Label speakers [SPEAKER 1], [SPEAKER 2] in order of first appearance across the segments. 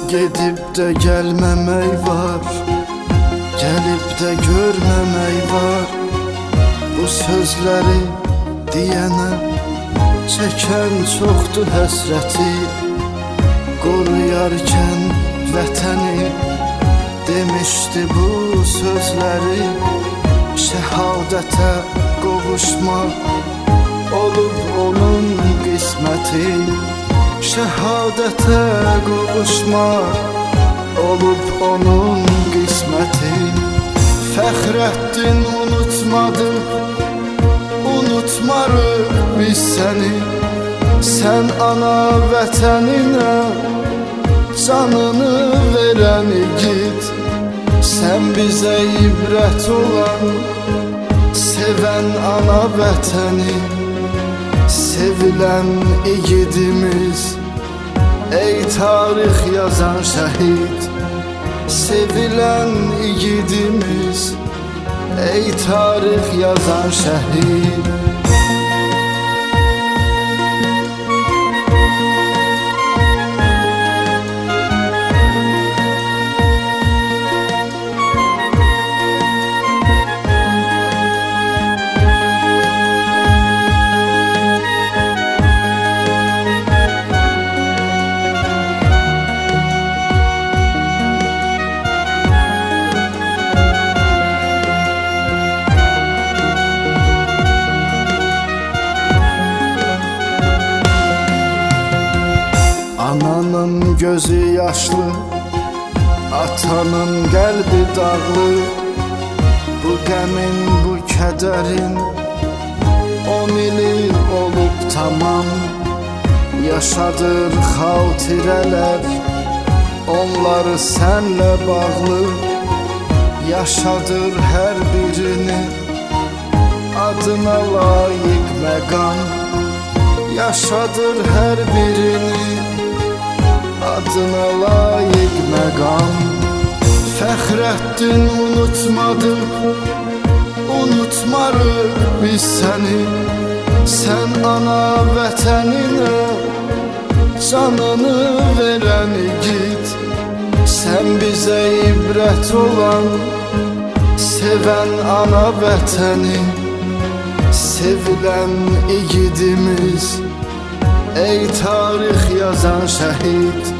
[SPEAKER 1] Gedib də gəlməmək var, gəlib də görməmək var. Bu sözləri deyənə çəkən çoxdur həsrəti. Qoruyarkən vətəni demişdi bu sözləri. Şəhadətə qovuşmaq olub onun qisməti. Şəhadətə qovuşmaq olub onun qisməti. Fəxrəddin unutmadı, unutmarıq biz səni. Sən ana vətəninə canını verən igid. Sən bizə ibrət olan, sevən ana vətəni, sevilən igidimiz. Ey tarix yazan şəhid, sevilən igidimiz. Ey tarix yazan şəhid. Ananın gözü yaşlı, atanın qəlbi dağlı. Bu qəmin, bu kədərin 10 ili olub tamam. Yaşadır xatirələr, onları sənlə bağlı. Yaşadır hər birini adına layiq məqam. Yaşadır hər birini adına layiq məqam. Fəxrəddin unutmadı, unutmarıq biz səni. Sən ana vətəninə canını verən igid. Sən bizə ibrət olan, sevən ana vətəni, sevilən igidimiz. Ey tarix yazan şəhid,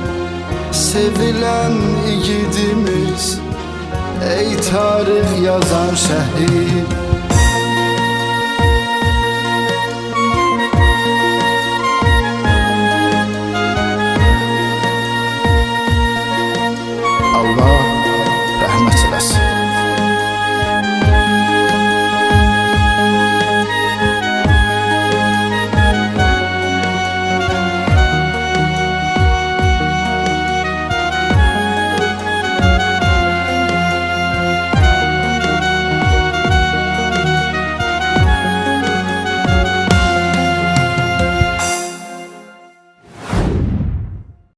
[SPEAKER 1] sevilən igidimiz. Ey tarix yazan şəhid.